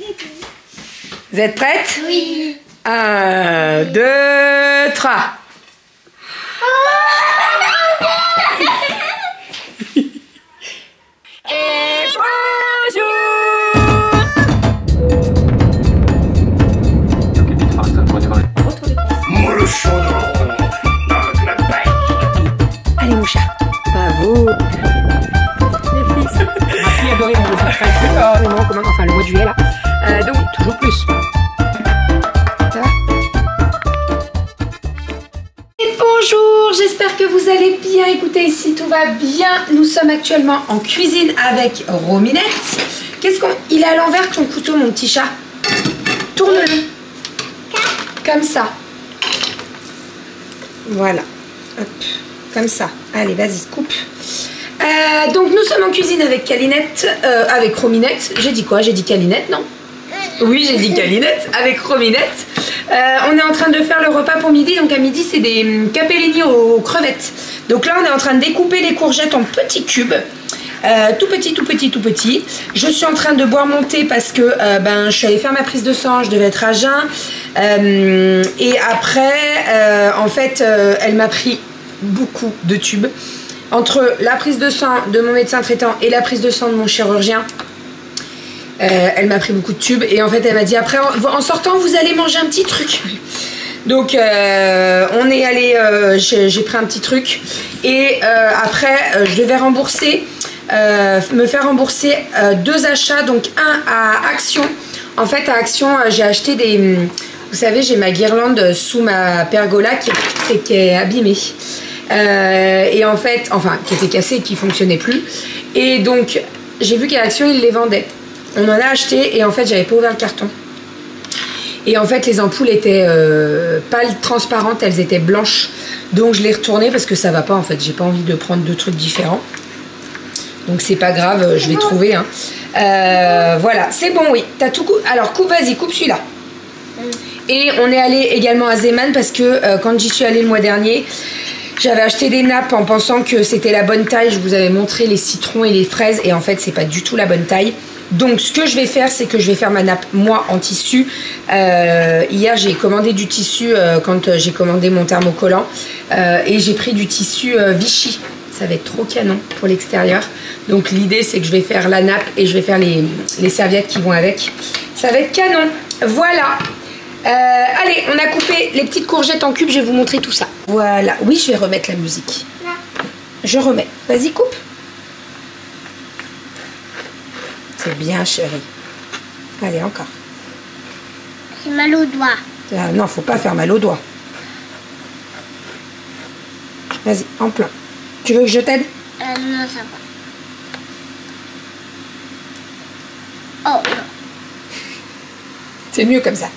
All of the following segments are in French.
Vous êtes prêtes? Oui. 1, 2, 3. Et bonjour. Allez mon chat, bravo. Les fils. Ma fille adorait mon dessin très enfin le mois de juillet là. Donc toujours plus. Ça va? Et bonjour, j'espère que vous allez bien. Écoutez, ici tout va bien. Nous sommes actuellement en cuisine avec Rominette. Il est à l'envers ton couteau, mon petit chat. Tourne-le. Comme ça. Voilà. Hop. Comme ça. Allez, vas-y, coupe. Donc nous sommes en cuisine avec Calinette, avec Rominette. J'ai dit quoi? J'ai dit Calinette, non? Oui, j'ai dit Calinette, avec Rominette. On est en train de faire le repas pour midi. Donc à midi, c'est des capellini aux crevettes. Donc là, on est en train de découper les courgettes en petits cubes. Tout petit, tout petit, tout petit. Je suis en train de boire mon thé parce que je suis allée faire ma prise de sang, je devais être à jeun. Et après, en fait, elle m'a pris beaucoup de tubes. Entre la prise de sang de mon médecin traitant et la prise de sang de mon chirurgien, elle m'a pris beaucoup de tubes. Et en fait, elle m'a dit après, en sortant, vous allez manger un petit truc. Donc, on est allé, j'ai pris un petit truc. Et après, je devais rembourser, me faire rembourser 2 achats. Donc, un à Action. En fait, à Action, j'ai acheté des... Vous savez, j'ai ma guirlande sous ma pergola qui est abîmée. Et en fait, enfin, qui était cassée et qui fonctionnait plus. Et donc, j'ai vu qu'à Action, ils les vendaient. On en a acheté et en fait, j'avais pas ouvert le carton. Et en fait, les ampoules étaient pas transparentes, elles étaient blanches. Donc, je l'ai retourné parce que ça va pas en fait. J'ai pas envie de prendre 2 trucs différents. Donc, c'est pas grave, je vais trouver. Hein. Voilà, c'est bon, oui. T'as tout coupé. Alors, coupe, vas-y, coupe celui-là. Et on est allé également à Zeeman parce que quand j'y suis allée le mois dernier, j'avais acheté des nappes en pensant que c'était la bonne taille. Je vous avais montré les citrons et les fraises et en fait c'est pas du tout la bonne taille. Donc ce que je vais faire, c'est que je vais faire ma nappe moi en tissu. Hier j'ai commandé du tissu quand j'ai commandé mon thermocollant et j'ai pris du tissu Vichy. Ça va être trop canon pour l'extérieur. Donc l'idée c'est que je vais faire la nappe et je vais faire les serviettes qui vont avec. Ça va être canon. Voilà. Allez, on a coupé les petites courgettes en cubes, je vais vous montrer tout ça. Voilà, oui, je vais remettre la musique. Je remets. Vas-y, coupe. C'est bien, chérie. Allez, encore. J'ai mal au doigt. Non, faut pas faire mal aux doigts. Vas-y, en plein. Tu veux que je t'aide? Non, ça va. Oh, non. C'est mieux comme ça.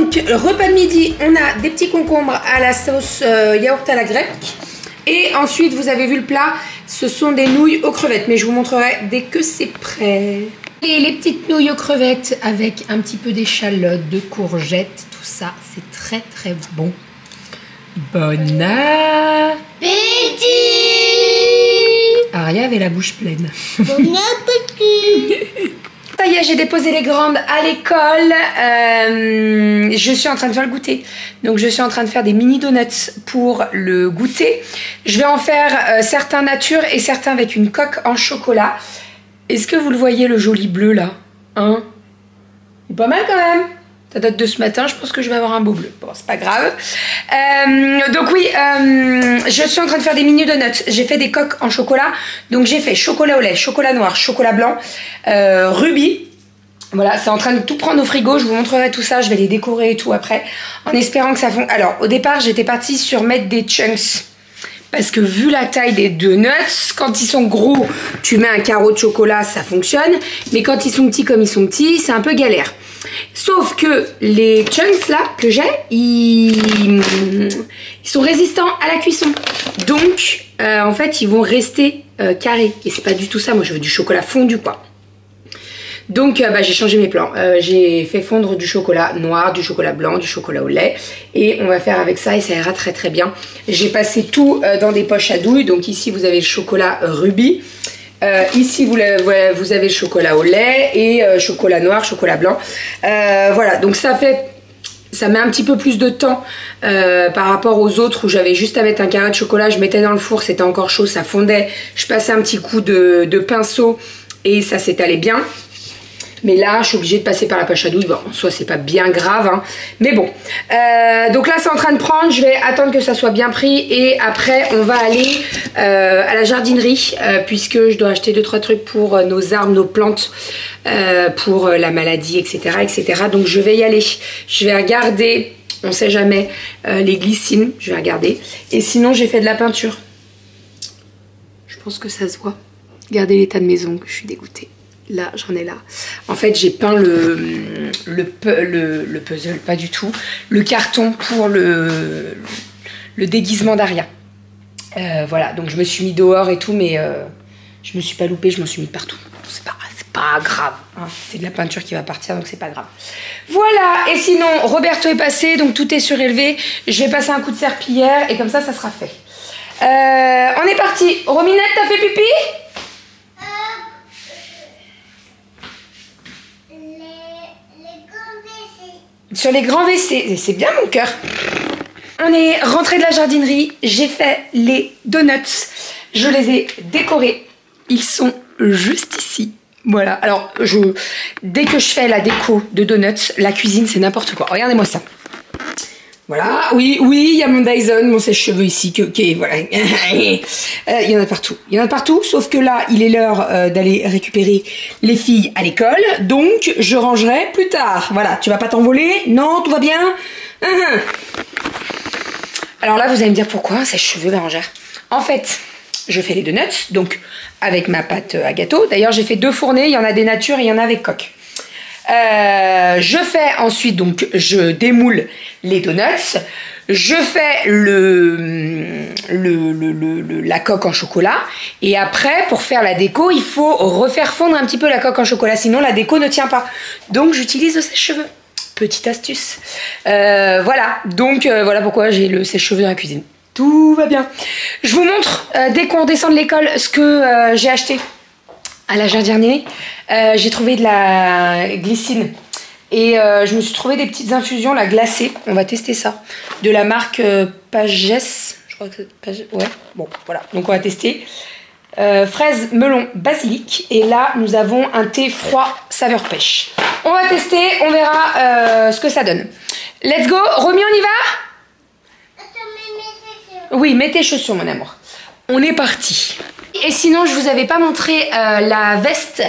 Donc, le repas de midi, on a des petits concombres à la sauce yaourt à la grecque. Et ensuite, vous avez vu le plat, ce sont des nouilles aux crevettes. Mais je vous montrerai dès que c'est prêt. Et les petites nouilles aux crevettes avec un petit peu d'échalotes, de courgettes, tout ça, c'est très très bon. Bon appétit! Aria avait la bouche pleine. Bon appétit. Ça y est, j'ai déposé les grandes à l'école. Je suis en train de faire le goûter. Donc, je suis en train de faire des mini donuts pour le goûter. Je vais en faire certains nature et certains avec une coque en chocolat. Est-ce que vous le voyez, le joli bleu, là? Hein? Pas mal, quand même. Ça date de ce matin, je pense que je vais avoir un beau bleu. Bon, c'est pas grave. Donc oui, je suis en train de faire des mini donuts. J'ai fait des coques en chocolat. Donc j'ai fait chocolat au lait, chocolat noir, chocolat blanc, rubis. Voilà, c'est en train de tout prendre au frigo. Je vous montrerai tout ça. Je vais les décorer et tout après. En espérant que ça fonctionne. Alors, au départ, j'étais partie sur mettre des chunks. Parce que vu la taille des donuts, quand ils sont gros, tu mets un carreau de chocolat, ça fonctionne. Mais quand ils sont petits comme ils sont petits, c'est un peu galère. Sauf que les chunks là que j'ai, ils sont résistants à la cuisson. Donc, en fait, ils vont rester carrés. Et c'est pas du tout ça. Moi, je veux du chocolat fondu, quoi. Donc, j'ai changé mes plans. J'ai fait fondre du chocolat noir, du chocolat blanc, du chocolat au lait. Et on va faire avec ça et ça ira très très bien. J'ai passé tout dans des poches à douille. Donc ici, vous avez le chocolat rubis. Ici, vous avez le chocolat au lait et chocolat noir, chocolat blanc. Voilà, donc ça met un petit peu plus de temps par rapport aux autres où j'avais juste à mettre un carré de chocolat. Je mettais dans le four, c'était encore chaud, ça fondait. Je passais un petit coup de pinceau et ça s'étalait bien. Mais là, je suis obligée de passer par la poche à douille. Bon, en soi, c'est pas bien grave, hein. Mais bon. Donc là, c'est en train de prendre. Je vais attendre que ça soit bien pris. Et après, on va aller à la jardinerie. Puisque je dois acheter 2-3 trucs pour nos arbres, nos plantes. Pour la maladie, etc., etc. Donc, je vais y aller. Je vais regarder, on sait jamais, les glycines. Je vais regarder. Et sinon, j'ai fait de la peinture. Je pense que ça se voit. Regardez l'état de mes ongles. Je suis dégoûtée. Là, j'en ai là. En fait, j'ai peint le puzzle, pas du tout. Le carton pour le déguisement d'Aria. Voilà, donc je me suis mis dehors et tout, mais je me suis pas loupée, je m'en suis mis partout. C'est pas grave. Hein. C'est de la peinture qui va partir, donc c'est pas grave. Voilà, et sinon, Roberto est passé, donc tout est surélevé. Je vais passer un coup de serpillière et comme ça sera fait. On est parti. Rominette, t'as fait pipi ? Sur les grands WC, c'est bien mon cœur. On est rentré de la jardinerie, j'ai fait les donuts, je les ai décorés, ils sont juste ici. Voilà, alors dès que je fais la déco de donuts, la cuisine c'est n'importe quoi. Regardez-moi ça. Voilà, oui, il y a mon Dyson, mon sèche-cheveux ici, voilà. Il y en a partout, sauf que là, il est l'heure d'aller récupérer les filles à l'école, donc je rangerai plus tard. Voilà, tu vas pas t'envoler? Non, tout va bien? Alors là, vous allez me dire pourquoi un sèche-cheveux bérangère. En fait, je fais les donuts, donc avec ma pâte à gâteau. D'ailleurs, j'ai fait 2 fournées, il y en a des natures et il y en a avec coque. Je fais ensuite, donc je démoule les donuts, je fais la coque en chocolat et après pour faire la déco il faut refaire fondre un petit peu la coque en chocolat, sinon la déco ne tient pas, donc j'utilise le sèche-cheveux, petite astuce. Voilà, donc voilà pourquoi j'ai le sèche-cheveux dans la cuisine, tout va bien. Je vous montre dès qu'on descend de l'école ce que j'ai acheté à la jardinerie. J'ai trouvé de la glycine et je me suis trouvé des petites infusions là glacées. On va tester ça de la marque Pages, je crois que c'est Pages, ouais, bon voilà, donc on va tester fraise, melon, basilic et là nous avons un thé froid saveur pêche. On va tester, on verra ce que ça donne. Let's go. Romy, on y va? Oui, mets tes chaussures mon amour. On est parti. Et sinon, je vous avais pas montré la veste,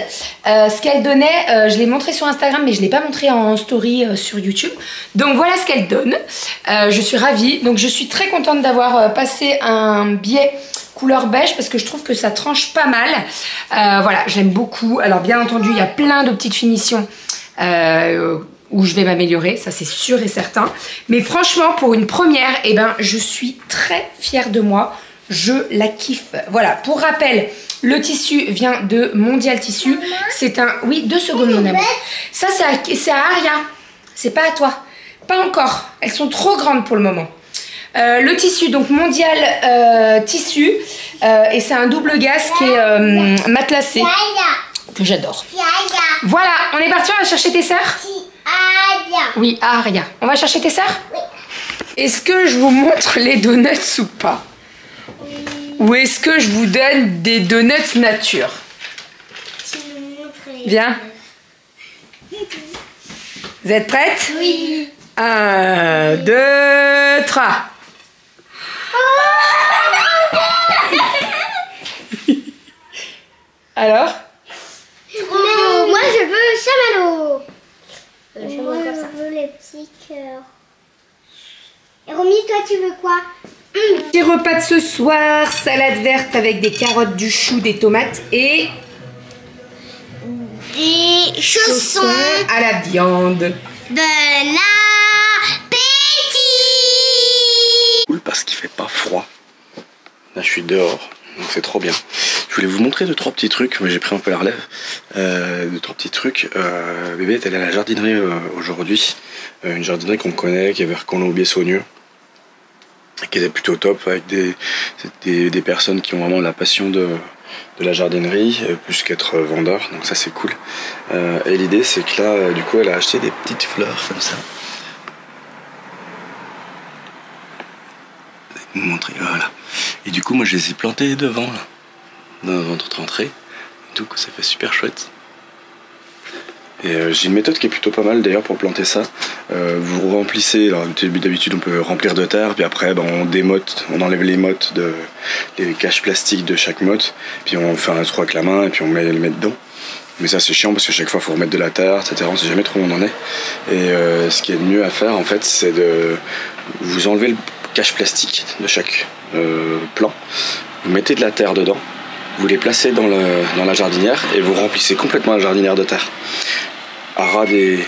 ce qu'elle donnait. Je l'ai montré sur Instagram, mais je l'ai pas montré en story sur YouTube. Donc voilà ce qu'elle donne. Je suis ravie. Donc je suis très contente d'avoir passé un biais couleur beige parce que je trouve que ça tranche pas mal. Voilà, j'aime beaucoup. Alors bien entendu, il y a plein de petites finitions où je vais m'améliorer, ça c'est sûr et certain. Mais franchement, pour une première, eh ben, je suis très fière de moi. Je la kiffe. Voilà, pour rappel, le tissu vient de Mondial Tissu. C'est un... Oui, 2 secondes, mon amour. Ça, c'est à Aria. C'est pas à toi. Pas encore. Elles sont trop grandes pour le moment. Le tissu, donc Mondial Tissu. Et c'est un double gaz qui est matelassé. Que j'adore. Voilà, on est parti, on va chercher tes sœurs. Oui, à Aria. On va chercher tes sœurs? Oui. Est-ce que je vous montre les donuts ou pas? Ou est-ce que je vous donne des donuts nature? Viens. Vous êtes prêtes? Oui. 1, 2, 3. Alors? Moi je veux chamallow. Moi je veux les petits cœurs. Et Romy, toi tu veux quoi? Petit repas de ce soir, salade verte avec des carottes, du chou, des tomates et des chaussons à la viande. Bon appétit. Cool parce qu'il fait pas froid. Là je suis dehors, donc c'est trop bien. Je voulais vous montrer 2-3 petits trucs. Moi j'ai pris un peu la relève. 2-3 petits trucs. Bébé est allé à la jardinerie aujourd'hui. Une jardinerie qu'on connaît, qui est vers Colombier-Saunieux, qui était plutôt top, avec des personnes qui ont vraiment la passion de la jardinerie, plus qu'être vendeur, donc ça c'est cool. Et l'idée c'est que là, du coup, elle a acheté des petites fleurs comme ça. Je vais vous montrer, voilà. Et du coup, moi je les ai plantées devant, là, dans notre entrée, et tout, ça fait super chouette. Et j'ai une méthode qui est plutôt pas mal d'ailleurs pour planter ça. Vous remplissez, alors d'habitude on peut remplir de terre, puis après on démotte, on enlève les mottes, les caches plastiques de chaque motte, puis on fait un trou avec la main et puis on met dedans. Mais ça c'est chiant parce que chaque fois il faut remettre de la terre, etc. On sait jamais trop où on en est. Et ce qui est le mieux à faire en fait, c'est de vous enlever le cache plastique de chaque plan, vous mettez de la terre dedans, vous les placez dans la jardinière et vous remplissez complètement la jardinière de terre à ras des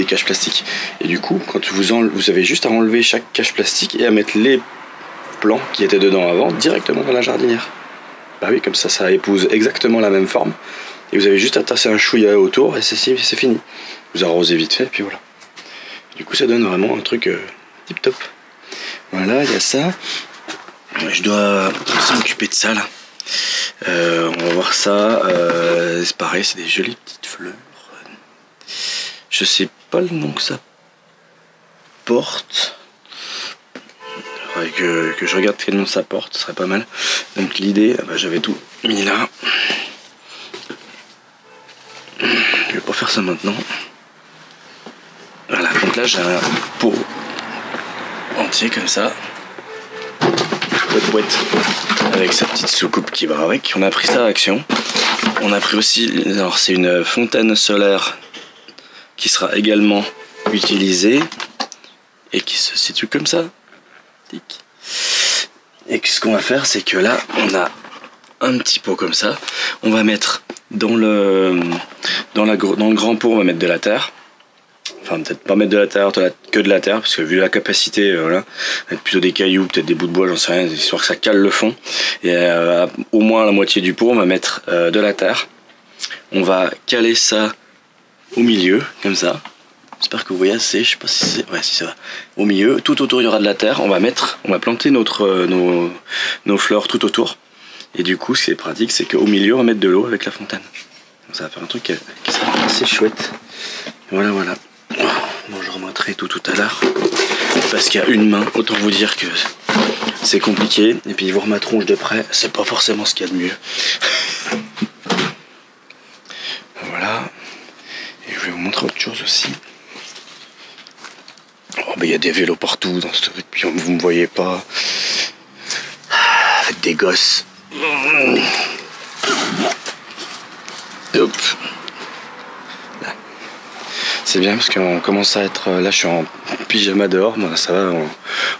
caches plastiques. Et du coup, quand vous avez juste à enlever chaque cache plastique et à mettre les plants qui étaient dedans avant directement dans la jardinière. Bah oui, comme ça épouse exactement la même forme. Et vous avez juste à tasser un chouïa autour et c'est fini. Vous arrosez vite fait et puis voilà. Du coup, ça donne vraiment un truc tip top. Voilà, il y a ça. Je dois aussi m'occuper de ça là. On va voir ça. C'est pareil, c'est des jolies petites fleurs. Je sais pas le nom que ça porte. Il faudrait que je regarde quel nom ça porte, ce serait pas mal. Donc l'idée, bah, j'avais tout mis là. Je vais pas faire ça maintenant. Voilà, donc là j'ai un pot entier comme ça. Votre boîte avec sa petite soucoupe qui va avec. On a pris ça à Action. On a pris aussi, alors c'est une fontaine solaire qui sera également utilisée et qui se situe comme ça. Et ce qu'on va faire, c'est que là on a un petit pot comme ça. On va mettre dans le grand pot, on va mettre de la terre. Enfin, peut-être pas mettre de la terre, que de la terre, parce que vu la capacité, voilà, mettre plutôt des cailloux, peut-être des bouts de bois, j'en sais rien, histoire que ça cale le fond. Et au moins la moitié du pot, on va mettre de la terre. On va caler ça au milieu, comme ça. J'espère que vous voyez assez, je sais pas si c'est... Ouais, si ça va. Au milieu, tout autour, il y aura de la terre. On va planter nos fleurs tout autour. Et du coup, ce qui est pratique, c'est qu'au milieu, on va mettre de l'eau avec la fontaine. Donc, ça va faire un truc qui sera assez chouette. Voilà, voilà. Bon, je remontrerai tout à l'heure parce qu'il y a une main, autant vous dire que c'est compliqué. Et puis voir ma tronche de près, c'est pas forcément ce qu'il y a de mieux. Voilà. Et je vais vous montrer autre chose aussi. Oh, ben, il y a des vélos partout dans ce truc, puis vous me voyez pas. Avec des gosses. Hop. C'est bien parce qu'on commence à être... Là je suis en pyjama dehors, moi ça va,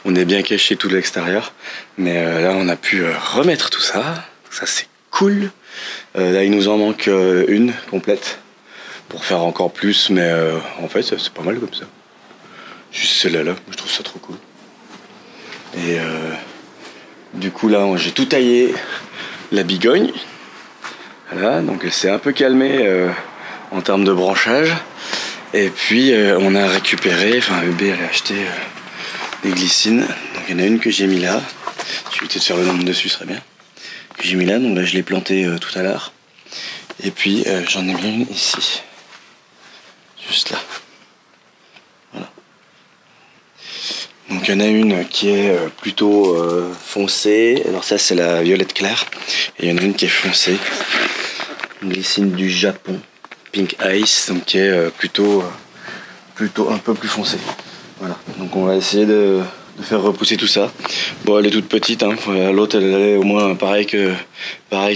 on est bien caché tout l'extérieur. Mais là on a pu remettre tout ça, ça c'est cool. Là il nous en manque une complète pour faire encore plus, mais en fait c'est pas mal comme ça. Juste celle-là, je trouve ça trop cool. Et du coup là j'ai tout taillé la bigogne. Voilà, donc elle s'est un peu calmée en termes de branchage. Et puis on a récupéré, enfin bébé elle a acheté des glycines. Donc il y en a une que j'ai mis là. Je vais peut-être faire le nombre dessus, ce serait bien. Que j'ai mis là, donc là je l'ai planté tout à l'heure. Et puis j'en ai mis une ici. Juste là. Voilà. Donc il y en a une qui est plutôt foncée. Alors ça c'est la violette claire. Et il y en a une qui est foncée. Une glycine du Japon. Pink Ice, donc qui est plutôt un peu plus foncée. Voilà. Donc on va essayer de faire repousser tout ça. Bon, elle est toute petite, hein. L'autre elle est au moins pareil que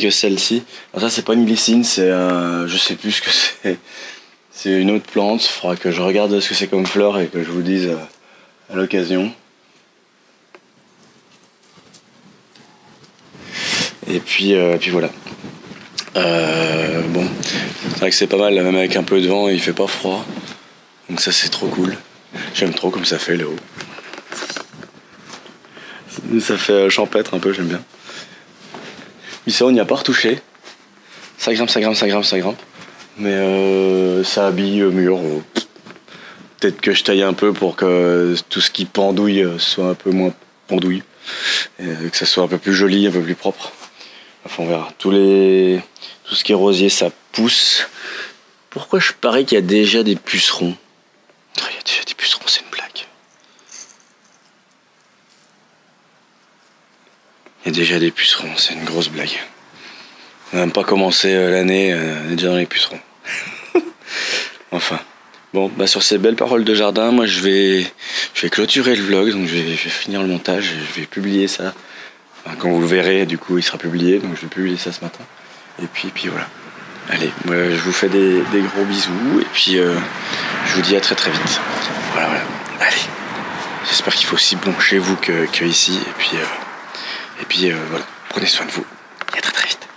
celle-ci. Alors ça c'est pas une glycine, c'est je sais plus ce que c'est. C'est une autre plante. Il faudra que je regarde ce que c'est comme fleur et que je vous dise à l'occasion. Et puis voilà. Bon, c'est vrai que c'est pas mal, même avec un peu de vent, il fait pas froid. Donc ça c'est trop cool. J'aime trop comme ça fait là-haut. Ça fait champêtre un peu, j'aime bien. Mais ça on n'y a pas retouché. Ça grimpe, ça grimpe, ça grimpe, ça grimpe. Mais ça habille mieux. Peut-être que je taille un peu pour que tout ce qui pendouille soit un peu moins pendouille. Et que ça soit un peu plus joli, un peu plus propre. Enfin on verra. Tout ce qui est rosier ça pousse. Pourquoi je parie qu'il y a déjà des pucerons? Il y a déjà des pucerons, c'est une blague. Il y a déjà des pucerons, c'est une grosse blague. On n'a même pas commencé l'année, on est déjà dans les pucerons. Enfin. Bon, bah sur ces belles paroles de jardin, moi je vais clôturer le vlog, donc je vais finir le montage, je vais publier ça. Enfin, quand vous le verrez, du coup il sera publié, donc je vais publier ça ce matin. Et puis voilà. Allez, moi, je vous fais des gros bisous, et puis je vous dis à très très vite. Voilà. Allez. J'espère qu'il faut aussi bon chez vous que ici, et puis voilà. Prenez soin de vous, et à très très vite.